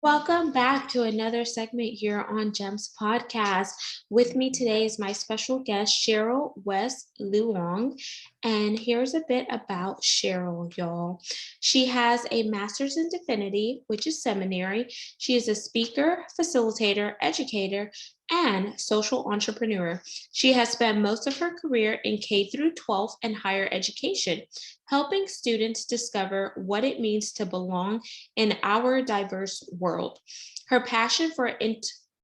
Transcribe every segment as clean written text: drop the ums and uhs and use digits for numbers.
Welcome back to another segment here on GEMS Podcast. With me today is my special guest, Sharyl West Loeung. And here's a bit about Sharyl, y'all. She has a master's in divinity, which is seminary. She is a speaker, facilitator, educator, and social entrepreneur. She has spent most of her career in K through 12 and higher education, helping students discover what it means to belong in our diverse world. Her passion for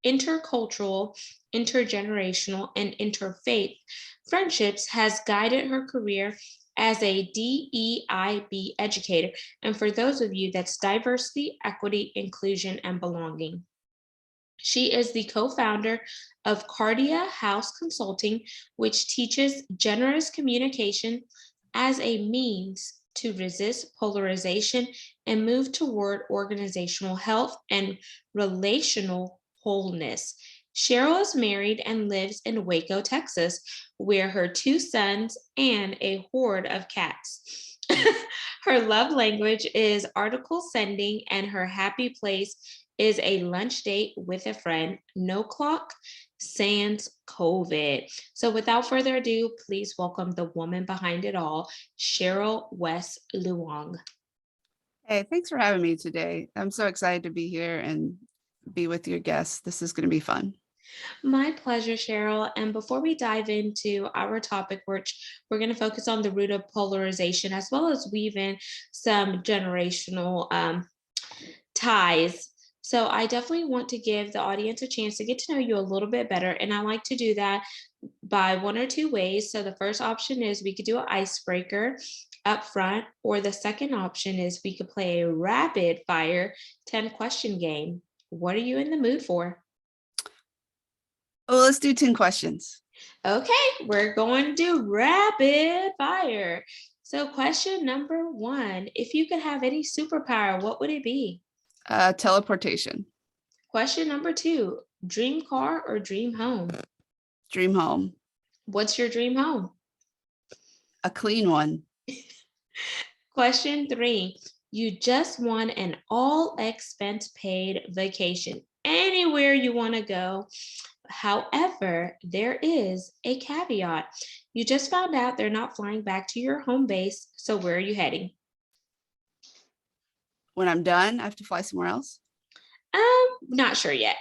intercultural, intergenerational, and interfaith friendships has guided her career as a DEIB educator. And for those of you, that's diversity, equity, inclusion, and belonging. She is the co-founder of Kardia House Consulting, which teaches generous communication as a means to resist polarization and move toward organizational health and relational wholeness. Sharyl is married and lives in Waco, Texas, where her two sons and a horde of cats. Her love language is article sending, and her happy place is a lunch date with a friend. No clock, sans COVID. So without further ado, please welcome the woman behind it all, Sharyl West Loeung. Hey, thanks for having me today. I'm so excited to be here and be with your guests. This is going to be fun. My pleasure, Sharyl. And before we dive into our topic, which we're going to focus on the root of polarization, as well as weave in some generational ties. So I definitely want to give the audience a chance to get to know you a little bit better. And I like to do that by one or two ways. So the first option is we could do an icebreaker up front, or the second option is we could play a rapid fire 10 question game. What are you in the mood for? Oh, let's do 10 questions. Okay, we're going to do rapid fire. So question number one, if you could have any superpower, what would it be? Teleportation. Question number two, dream car or dream home? Dream home. What's your dream home? A clean one. Question three, you just won an all expense paid vacation anywhere you want to go. However, there is a caveat. You just found out they're not flying back to your home base. So where are you heading? When I'm done, I have to fly somewhere else. Not sure yet.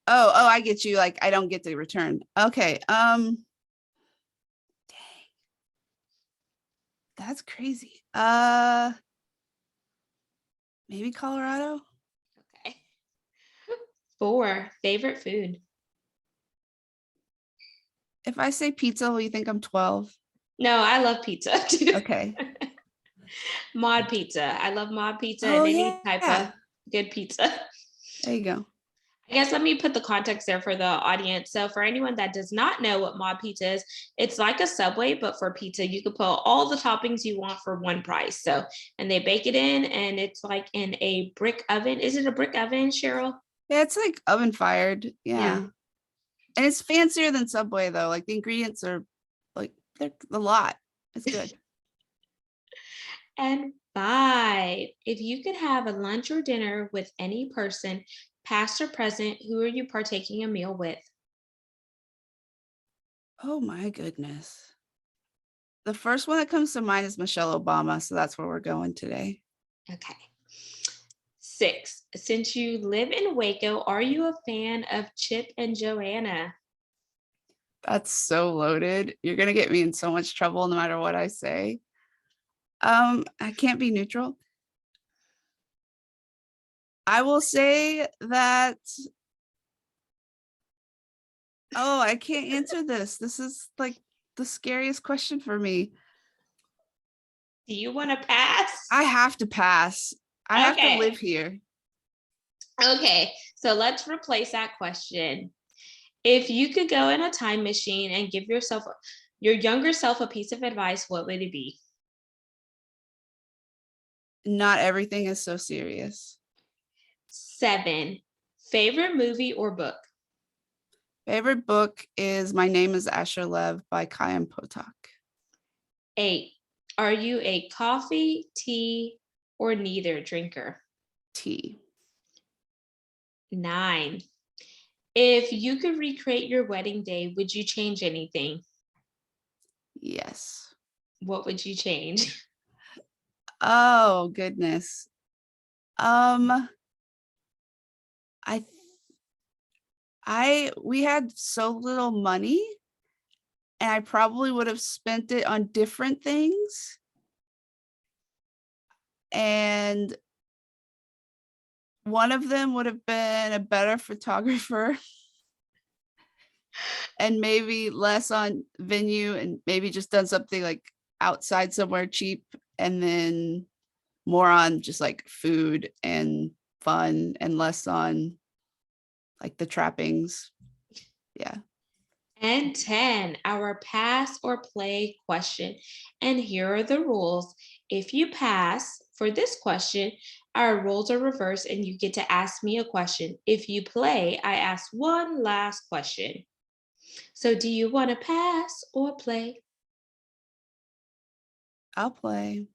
Oh, I get you. Like, I don't get the return. Okay. Dang. That's crazy. Maybe Colorado. Okay. 4, favorite food. If I say pizza, will you think I'm 12? No, I love pizza too. Okay. Mod pizza. I love mod pizza and any type of good pizza. There you go. I guess let me put the context there for the audience. So for anyone that does not know what mod pizza is, it's like a Subway, but for pizza. You can put all the toppings you want for one price. So, and they bake it in, and it's like in a brick oven. Is it a brick oven, Sharyl? Yeah, it's like oven fired. Yeah. And it's fancier than Subway though. Like the ingredients are like, they're a lot. It's good. And 5, if you could have a lunch or dinner with any person, past or present, who are you partaking a meal with? Oh my goodness. The first one that comes to mind is Michelle Obama. So that's where we're going today. Okay. 6, since you live in Waco, are you a fan of Chip and Joanna? That's so loaded. You're going to get me in so much trouble no matter what I say. I can't be neutral. I will say that. Oh, I can't answer this. This is like the scariest question for me. Do you want to pass? I have to pass. I have to live here. Okay, so let's replace that question. If you could go in a time machine and give yourself, your younger self, a piece of advice, what would it be? Not everything is so serious. 7, favorite movie or book? Favorite book is My Name is Asher Lev by Kayam Potok. 8, are you a coffee, tea, or neither drinker? Tea. 9. If you could recreate your wedding day, would you change anything? Yes. What would you change? Oh, goodness. I we had so little money, and I probably would have spent it on different things. And one of them would have been a better photographer and maybe less on venue, and maybe just done something like outside somewhere cheap, and then more on just like food and fun and less on like the trappings. Yeah. And 10, our pass or play question. And here are the rules. If you pass for this question, our roles are reversed and you get to ask me a question. If you play, I ask one last question. So, do you want to pass or play? I'll play.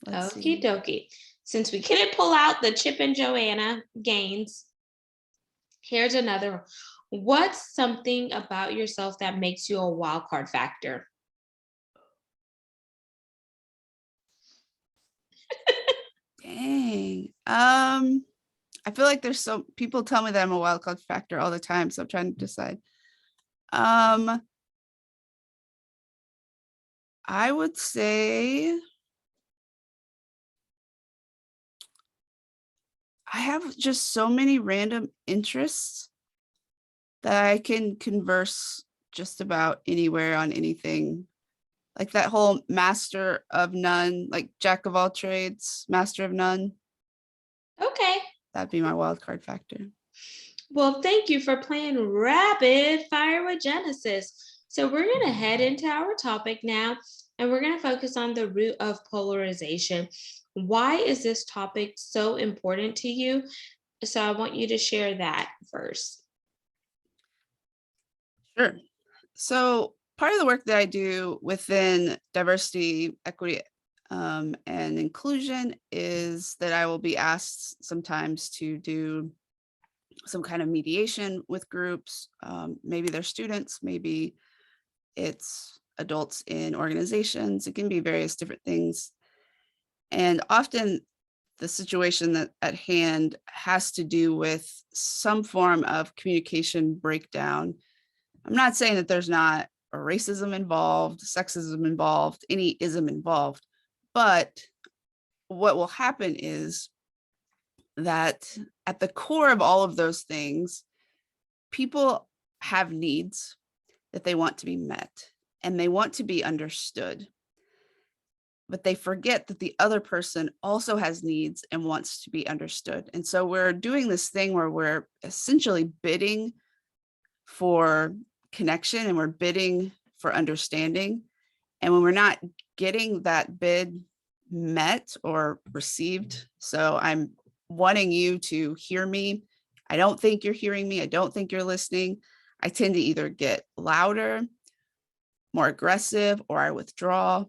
Let's Okie see. dokie. Since we couldn't pull out the Chip and Joanna games, here's another one. What's something about yourself that makes you a wild card factor? Dang. I feel like there's so people tell me that I'm a wild card factor all the time, so I'm trying to decide. I would say I have just so many random interests that I can converse just about anywhere on anything. Like that whole master of none, like jack of all trades, master of none. Okay. That'd be my wild card factor. Well, thank you for playing Rapid Fire with Genesis. So, we're going to head into our topic now, and we're going to focus on the root of polarization. Why is this topic so important to you? So, I want you to share that first. Sure. So, part of the work that I do within diversity, equity, and inclusion is that I will be asked sometimes to do some kind of mediation with groups. Maybe they're students, maybe it's adults in organizations. It can be various different things. And often the situation that at hand has to do with some form of communication breakdown. I'm not saying that there's not racism involved, sexism involved, any ism involved, but what will happen is that at the core of all of those things, people have needs that they want to be met and they want to be understood. But they forget that the other person also has needs and wants to be understood. And so we're doing this thing where we're essentially bidding for connection and we're bidding for understanding. And when we're not getting that bid met or received, so I'm wanting you to hear me. I don't think you're hearing me. I don't think you're listening. I tend to either get louder, more aggressive, or I withdraw.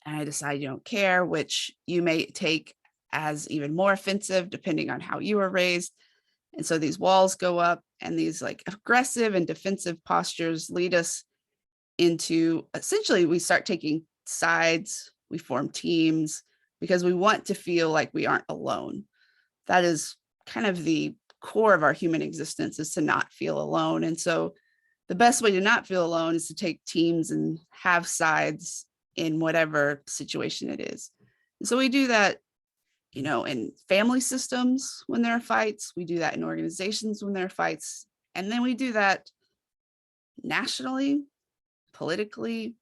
And I decide you don't care, which you may take as even more offensive depending on how you were raised. And so these walls go up, and these like aggressive and defensive postures lead us into essentially we start taking sides, we form teams because we want to feel like we aren't alone. That is kind of the core of our human existence, is to not feel alone. And so the best way to not feel alone is to take teams and have sides in whatever situation it is. And so we do that, in family systems when there are fights, we do that in organizations when there are fights, and then we do that nationally, politically,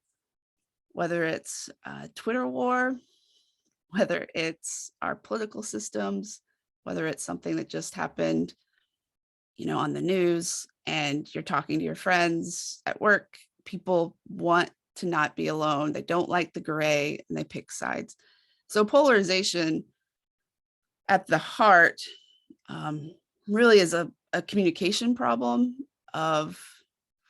whether it's a Twitter war, whether it's our political systems, whether it's something that just happened, on the news, and you're talking to your friends at work. People want to not be alone. They don't like the gray and they pick sides. So polarization at the heart really is a communication problem of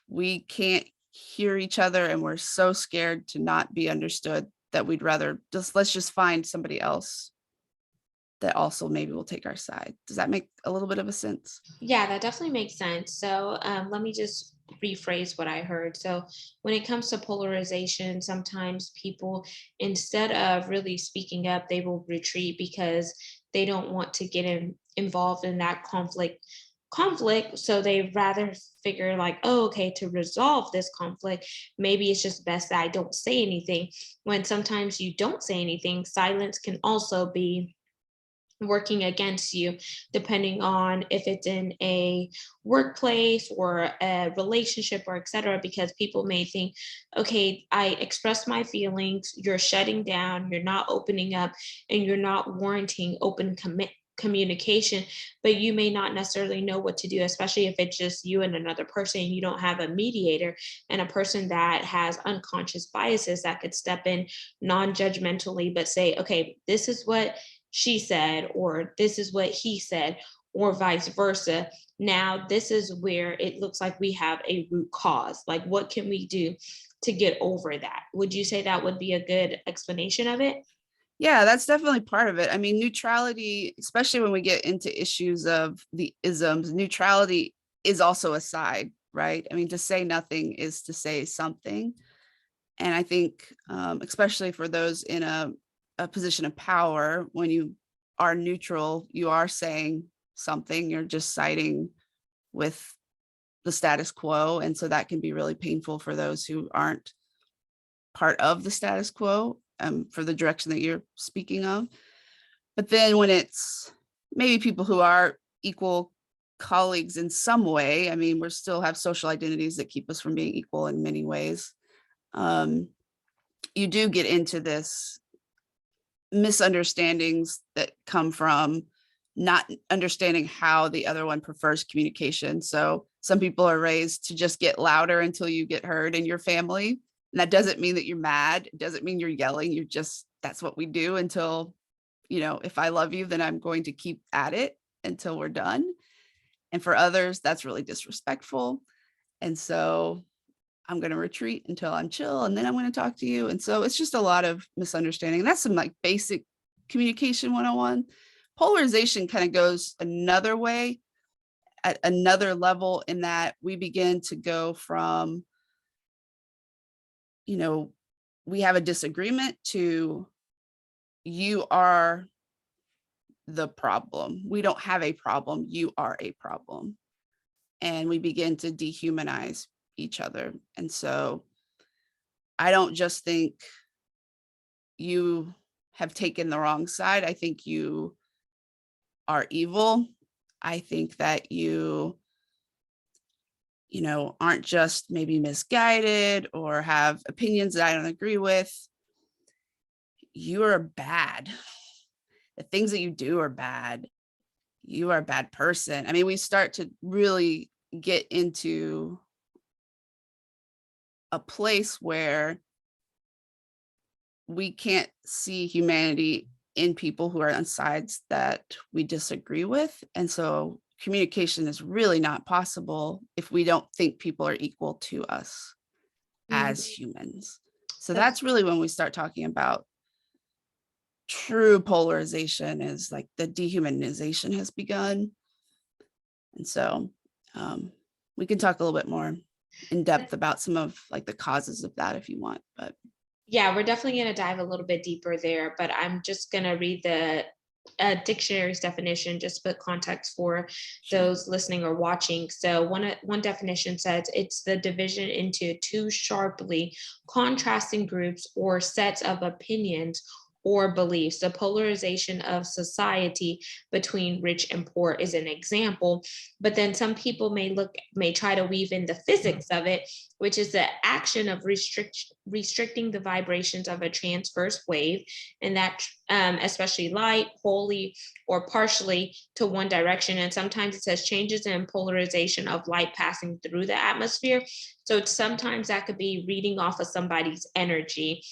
we can't hear each other and we're so scared to not be understood that we'd rather let's just find somebody else that also maybe will take our side. Does that make a little bit of a sense? Yeah, that definitely makes sense. So let me just rephrase what I heard. So when it comes to polarization, sometimes people, instead of really speaking up, they will retreat because they don't want to get involved in that conflict. So they rather figure like, oh, okay, to resolve this conflict, maybe it's just best that I don't say anything. When sometimes you don't say anything, silence can also be working against you, depending on if it's in a workplace or a relationship or etc. Because people may think, okay, I express my feelings, you're shutting down, you're not opening up, and you're not warranting open communication, but you may not necessarily know what to do, especially if it's just you and another person. You don't have a mediator and a person that has unconscious biases that could step in non-judgmentally but say, okay, this is what she said, or this is what he said, or vice versa. Now, this is where it looks like we have a root cause. Like, what can we do to get over that? Would you say that would be a good explanation of it? Yeah, that's definitely part of it. I mean, neutrality, especially when we get into issues of the isms, neutrality is also a side, right? I mean, to say nothing is to say something. And I think, especially for those in a position of power, when you are neutral, you are saying something, you're just siding with the status quo. And so that can be really painful for those who aren't part of the status quo, for the direction that you're speaking of. But then when it's maybe people who are equal colleagues in some way, I mean, we still have social identities that keep us from being equal in many ways. You do get into this misunderstandings that come from not understanding how the other one prefers communication. So some people are raised to just get louder until you get heard in your family. And that doesn't mean that you're mad. It doesn't mean you're yelling. You're just, that's what we do until, if I love you, then I'm going to keep at it until we're done. And for others, that's really disrespectful. And so I'm going to retreat until I'm chill, and then I'm going to talk to you. And so it's just a lot of misunderstanding. And that's some like basic communication 101. Polarization kind of goes another way, at another level, in that we begin to go from, we have a disagreement to you are the problem. We don't have a problem. You are a problem. And we begin to dehumanize each other. And so I don't just think you have taken the wrong side. I think you are evil. I think that aren't just maybe misguided or have opinions that I don't agree with. You are bad. The things that you do are bad. You are a bad person. I mean, we start to really get into a place where we can't see humanity in people who are on sides that we disagree with. And so communication is really not possible if we don't think people are equal to us as Mhm. humans. So That's that's really when we start talking about true polarization, is like the dehumanization has begun. And so we can talk a little bit more in depth about some of like the causes of that if you want, but Yeah, we're definitely going to dive a little bit deeper there, but I'm just going to read the dictionary's definition just to put context for sure. those listening or watching. So one definition says it's the division into two sharply contrasting groups or sets of opinions or beliefs. The polarization of society between rich and poor is an example, but then some people may try to weave in the physics of it, which is the action of restricting the vibrations of a transverse wave, and that especially light, wholly or partially to one direction. And sometimes it says changes in polarization of light passing through the atmosphere. So sometimes that could be reading off of somebody's energy.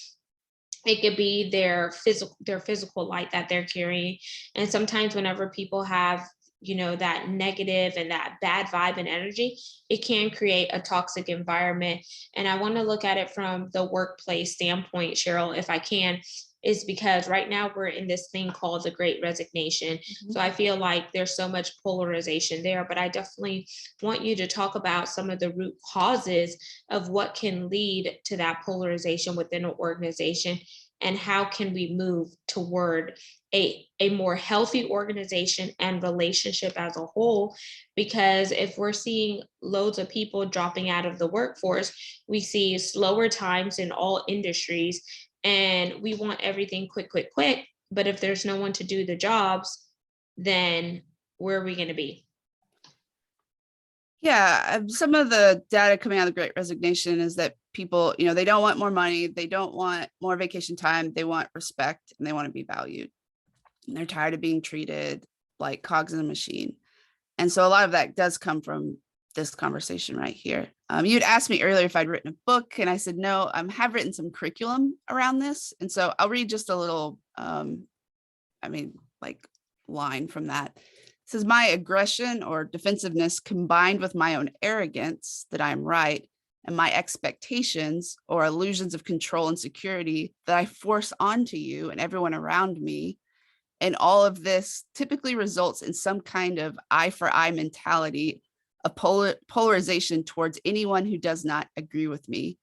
It could be their physical light that they're carrying. And sometimes whenever people have that negative and that bad vibe and energy, it can create a toxic environment. And I want to look at it from the workplace standpoint, Cheryl, if I can. is because right now we're in this thing called the Great Resignation. So I feel like there's so much polarization there, but I definitely want you to talk about some of the root causes of what can lead to that polarization within an organization, and how can we move toward a more healthy organization and relationship as a whole. Because if we're seeing loads of people dropping out of the workforce, we see slower times in all industries, and we want everything quick, quick, quick. But if there's no one to do the jobs, then where are we going to be? Yeah, some of the data coming out of the Great Resignation is that people, they don't want more money, they don't want more vacation time, they want respect, and they want to be valued. And they're tired of being treated like cogs in a machine. And so a lot of that does come from this conversation right here. You'd asked me earlier if I'd written a book, and I said no. I have written some curriculum around this, and so I'll read just a little, line from that. It says, my aggression or defensiveness combined with my own arrogance that I'm right, and my expectations or illusions of control and security that I force onto you and everyone around me. And all of this typically results in some kind of eye for eye mentality, a polarization towards anyone who does not agree with me.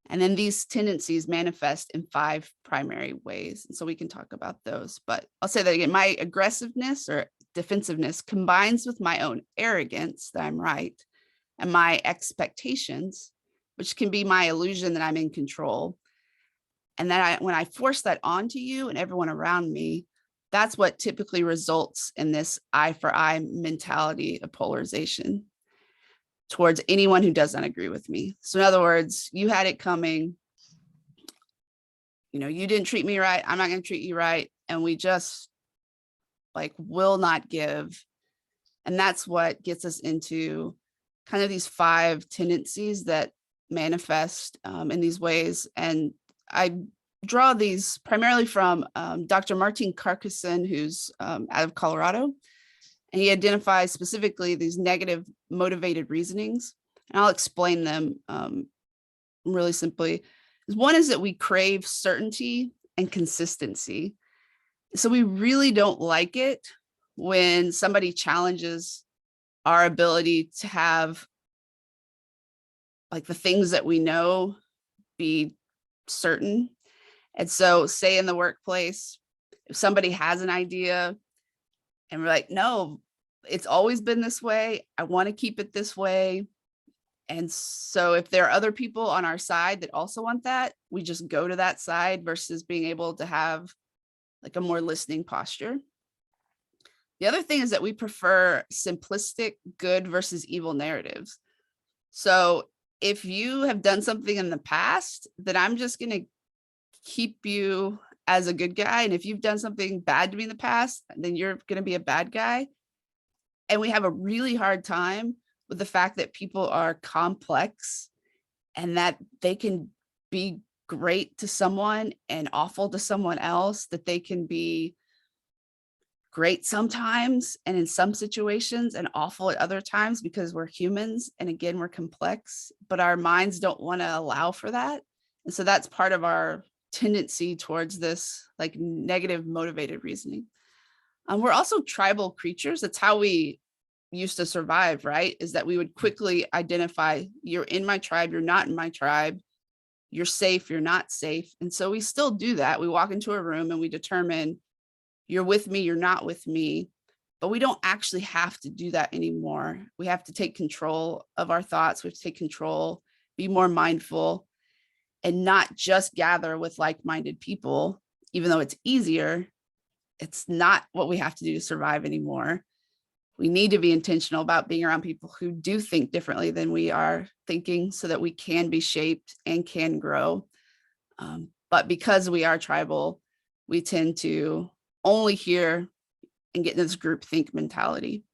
And then these tendencies manifest in 5 primary ways. And so we can talk about those, but I'll say that again. My aggressiveness or defensiveness combines with my own arrogance that I'm right, and my expectations, which can be my illusion that I'm in control. And then when I force that onto you and everyone around me, that's what typically results in this eye for eye mentality of polarization towards anyone who does not agree with me. So in other words, you had it coming, you didn't treat me right, I'm not going to treat you right. And we just will not give. And that's what gets us into kind of these 5 tendencies that manifest in these ways. And I draw these primarily from Dr. Martin Carcassonne, who's out of Colorado. And he identifies specifically these negative motivated reasonings. And I'll explain them really simply. One is that we crave certainty and consistency. So we really don't like it when somebody challenges our ability to have the things that we know be certain. And so say in the workplace, if somebody has an idea and we're like, no, it's always been this way, I want to keep it this way. And so if there are other people on our side that also want that, we just go to that side versus being able to have a more listening posture. The other thing is that we prefer simplistic good versus evil narratives. So if you have done something in the past, then I'm just going to keep you as a good guy. And if you've done something bad to me in the past, then you're going to be a bad guy. And we have a really hard time with the fact that people are complex and that they can be great to someone and awful to someone else, that they can be great sometimes and in some situations and awful at other times, because we're humans. And again, we're complex, but our minds don't want to allow for that. And so that's part of our tendency towards this negative motivated reasoning. We're also tribal creatures. That's how we used to survive, right? Is that we would quickly identify, you're in my tribe, you're not in my tribe, you're safe, you're not safe. And so we still do that. We walk into a room and we determine you're with me, you're not with me, but we don't actually have to do that anymore. We have to take control of our thoughts. We have to take control, be more mindful, and not just gather with like-minded people. Even though it's easier, it's not what we have to do to survive anymore. We need to be intentional about being around people who do think differently than we are thinking, so that we can be shaped and can grow. But because we are tribal, we tend to only hear and get in this group think mentality.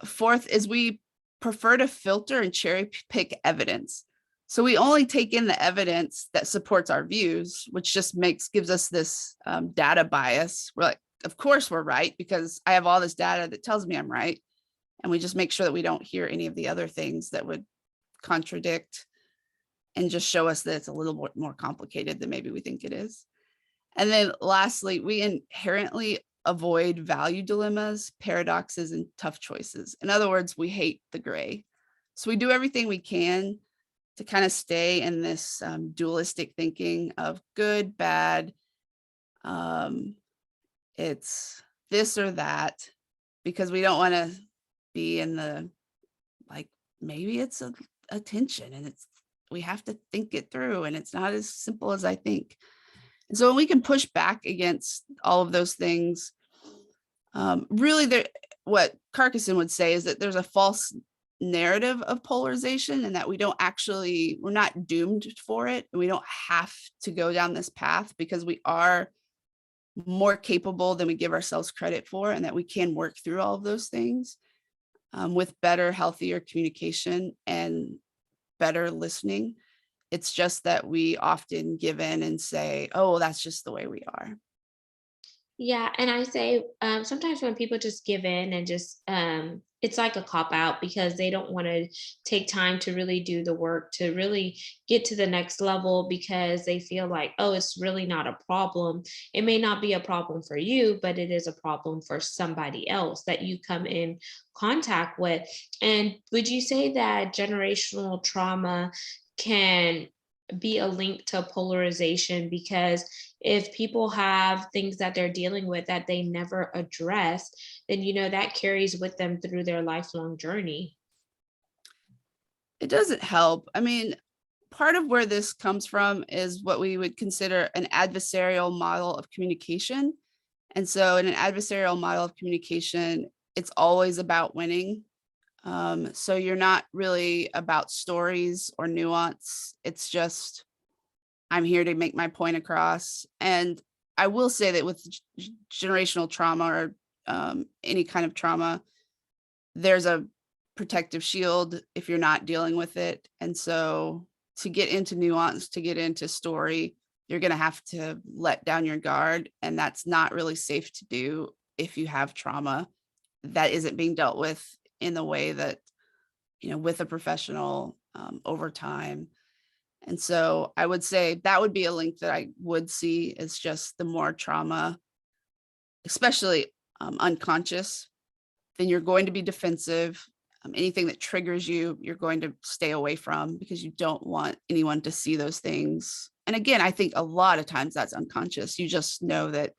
Fourth is we prefer to filter and cherry pick evidence. So we only take in the evidence that supports our views, which just gives us this data bias. We're like, of course we're right, because I have all this data that tells me I'm right. And we just make sure that we don't hear any of the other things that would contradict and just show us that it's a little bit more complicated than maybe we think it is. And then lastly, we inherently avoid value dilemmas, paradoxes, and tough choices. In other words, we hate the gray. So we do everything we can to kind of stay in this dualistic thinking of good, bad. It's this or that, because we don't want to be in the, like, maybe it's a tension and we have to think it through and it's not as simple as I think. And so when we can push back against all of those things, really what Carcassonne would say is that there's a false narrative of polarization, and that we're not doomed for it. And we don't have to go down this path, because we are more capable than we give ourselves credit for, and that we can work through all of those things with better, healthier communication and better listening. It's just that we often give in and say, oh, well, that's just the way we are. Yeah, and I say sometimes when people just give in and just it's like a cop out, because they don't want to take time to really do the work to really get to the next level, because they feel like, oh, it's really not a problem. It may not be a problem for you, but it is a problem for somebody else that you come in contact with. And would you say that generational trauma can be a link to polarization? Because if people have things that they're dealing with that they never address, then that carries with them through their lifelong journey. It doesn't help. I mean, part of where this comes from is what we would consider an adversarial model of communication. And so in an adversarial model of communication, it's always about winning. So you're not really about stories or nuance. It's just, I'm here to make my point across. And I will say that with generational trauma, or any kind of trauma, there's a protective shield if you're not dealing with it. And so to get into nuance, to get into story, you're going to have to let down your guard. And that's not really safe to do if you have trauma that isn't being dealt with in the way that, with a professional over time. And so I would say that would be a link that I would see, is just the more trauma, especially unconscious, then you're going to be defensive. Anything that triggers you, you're going to stay away from, because you don't want anyone to see those things. And again, I think a lot of times that's unconscious. You just know that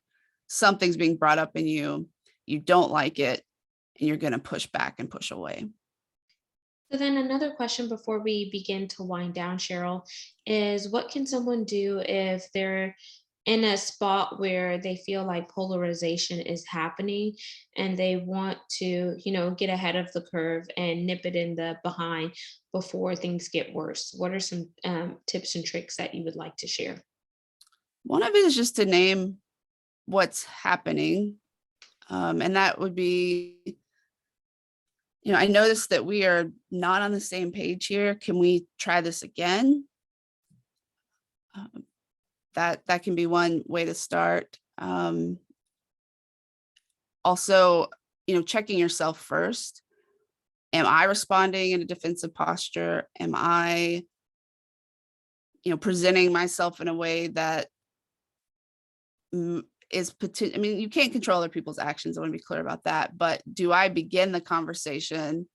something's being brought up in you, you don't like it, and you're going to push back and push away. So then another question before we begin to wind down, Cheryl, is what can someone do if they're in a spot where they feel like polarization is happening and they want to, get ahead of the curve and nip it in the behind before things get worse? What are some tips and tricks that you would like to share? One of it is just to name what's happening. And that would be, I noticed that we are not on the same page here. Can we try this again? That can be one way to start. Also, checking yourself first. Am I responding in a defensive posture? Am I, presenting myself in a way that is potential? I mean, you can't control other people's actions. I want to be clear about that. But do I begin the conversation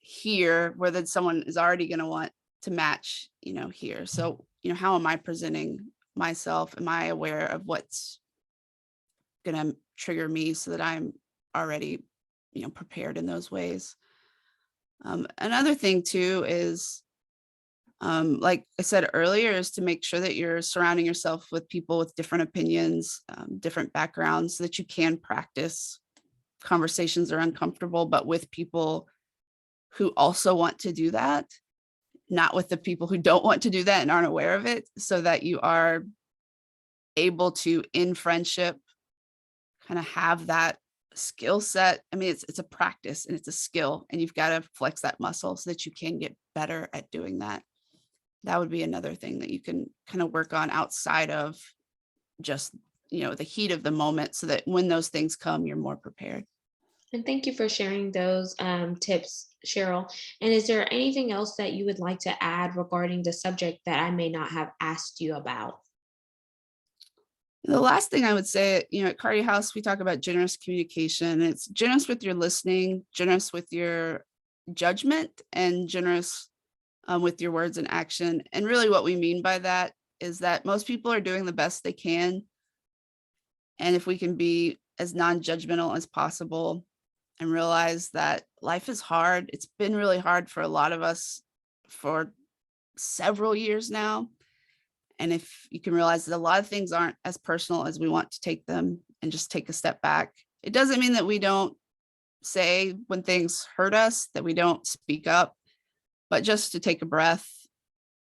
here where then someone is already going to want to match, here? So, how am I presenting myself? Am I aware of what's going to trigger me so that I'm already, prepared in those ways? Another thing too is, like I said earlier, is to make sure that you're surrounding yourself with people with different opinions, different backgrounds, so that you can practice conversations that are uncomfortable, but with people who also want to do that, not with the people who don't want to do that and aren't aware of it, so that you are able to, in friendship, kind of have that skill set. I mean, it's a practice and it's a skill, and you've got to flex that muscle so that you can get better at doing that. That would be another thing that you can kind of work on outside of just, the heat of the moment, so that when those things come, you're more prepared. And thank you for sharing those tips, Cheryl. And is there anything else that you would like to add regarding the subject that I may not have asked you about? The last thing I would say, at Kardia House, we talk about generous communication. It's generous with your listening, generous with your judgment, and generous with your words and action. And really what we mean by that is that most people are doing the best they can. And if we can be as non-judgmental as possible and realize that life is hard, it's been really hard for a lot of us for several years now. And if you can realize that a lot of things aren't as personal as we want to take them, and just take a step back, it doesn't mean that we don't say when things hurt us, that we don't speak up, but just to take a breath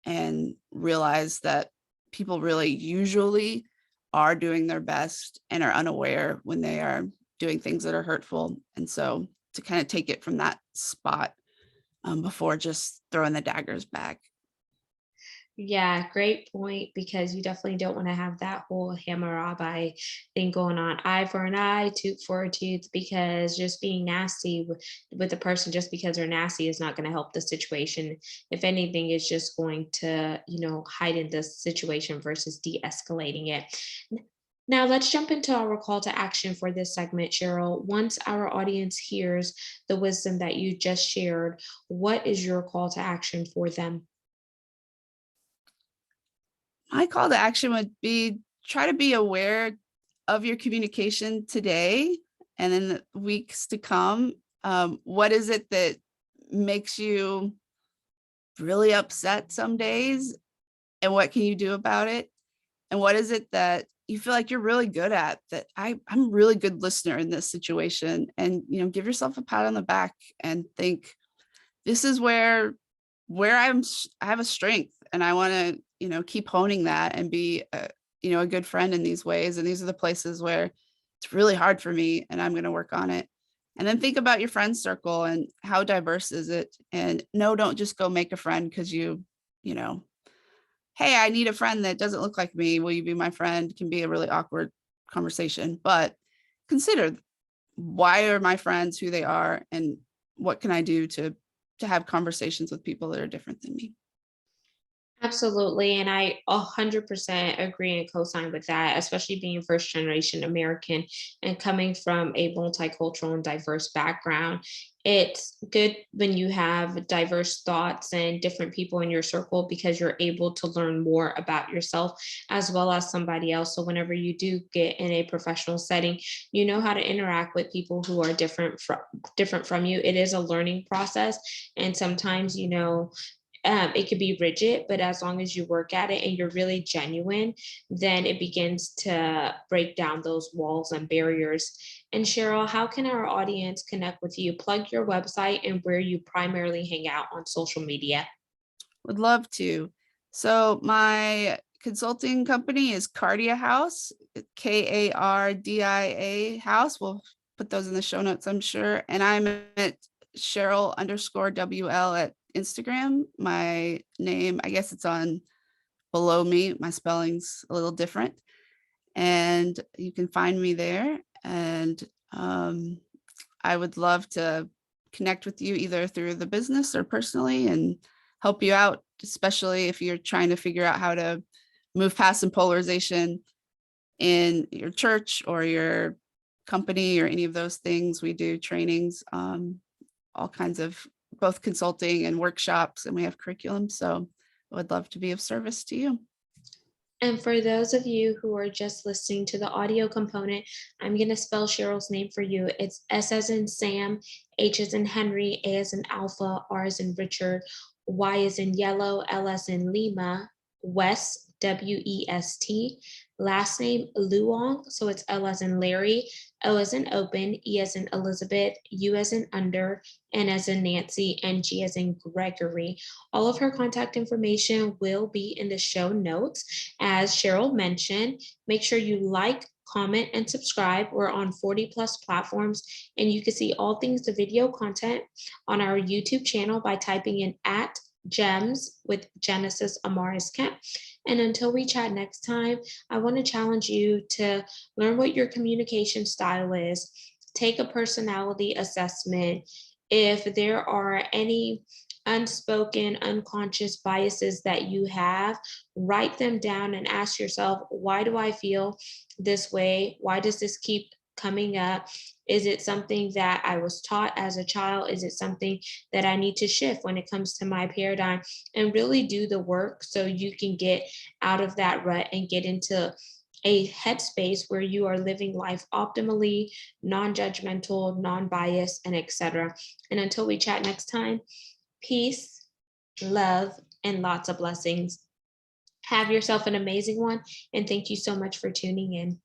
and realize that people really usually are doing their best and are unaware when they are doing things that are hurtful. And so to kind of take it from that spot before just throwing the daggers back. Yeah, great point, because you definitely don't want to have that whole Hammurabi thing going on. Eye for an eye, tooth for a tooth, because just being nasty with a person just because they're nasty is not going to help the situation. If anything, it's just going to, heighten the situation versus de-escalating it. Now, let's jump into our call to action for this segment, Cheryl. Once our audience hears the wisdom that you just shared, what is your call to action for them? My call to action would be try to be aware of your communication today and in the weeks to come. What is it that makes you really upset some days? And what can you do about it? And what is it that you feel like you're really good at, that I'm a really good listener in this situation? And, give yourself a pat on the back and think, this is where I have a strength, and I want to, keep honing that and be a good friend in these ways. And these are the places where it's really hard for me, and I'm going to work on it. And then think about your friend circle and how diverse is it? And no, don't just go make a friend because hey, I need a friend that doesn't look like me. Will you be my friend? Can be a really awkward conversation, but consider, why are my friends who they are, and what can I do to have conversations with people that are different than me? Absolutely. And I 100% agree and co-sign with that, especially being first generation American and coming from a multicultural and diverse background. It's good when you have diverse thoughts and different people in your circle, because you're able to learn more about yourself as well as somebody else. So whenever you do get in a professional setting, you know how to interact with people who are different from you. It is a learning process. And sometimes, it could be rigid, but as long as you work at it and you're really genuine, then it begins to break down those walls and barriers. And Cheryl, how can our audience connect with you? Plug your website and where you primarily hang out on social media. Would love to. So my consulting company is Kardia House, Kardia House. We'll put those in the show notes, I'm sure. And I'm at Cheryl_WL at Instagram. My name, I guess it's on below me. My spelling's a little different. And you can find me there. And I would love to connect with you either through the business or personally, and help you out, especially if you're trying to figure out how to move past some polarization in your church or your company or any of those things. We do trainings, all kinds of both consulting and workshops, and we have curriculum. So I would love to be of service to you. And for those of you who are just listening to the audio component, I'm going to spell Cheryl's name for you. It's S as in Sam, H as in Henry, A as in Alpha, R as in Richard, Y as in Yellow, L as in Lima, West, West. Last name Luong, so it's L as in Larry, O as in Open, E as in Elizabeth, U as in Under, N as in Nancy, and G as in Gregory. All of her contact information will be in the show notes. As Cheryl mentioned, make sure you like, comment, and subscribe. We're on 40 plus platforms, and you can see all things the video content on our YouTube channel by typing in at Gems with Genesis Amaris Kemp. And until we chat next time, I want to challenge you to learn what your communication style is. Take a personality assessment. If there are any unspoken, unconscious biases that you have, write them down and ask yourself, why do I feel this way? Why does this keep coming up? Is it something that I was taught as a child? Is it something that I need to shift when it comes to my paradigm? And really do the work so you can get out of that rut and get into a headspace where you are living life optimally, non-judgmental, non-biased, and etc. And until we chat next time, peace, love, and lots of blessings. Have yourself an amazing one. And thank you so much for tuning in.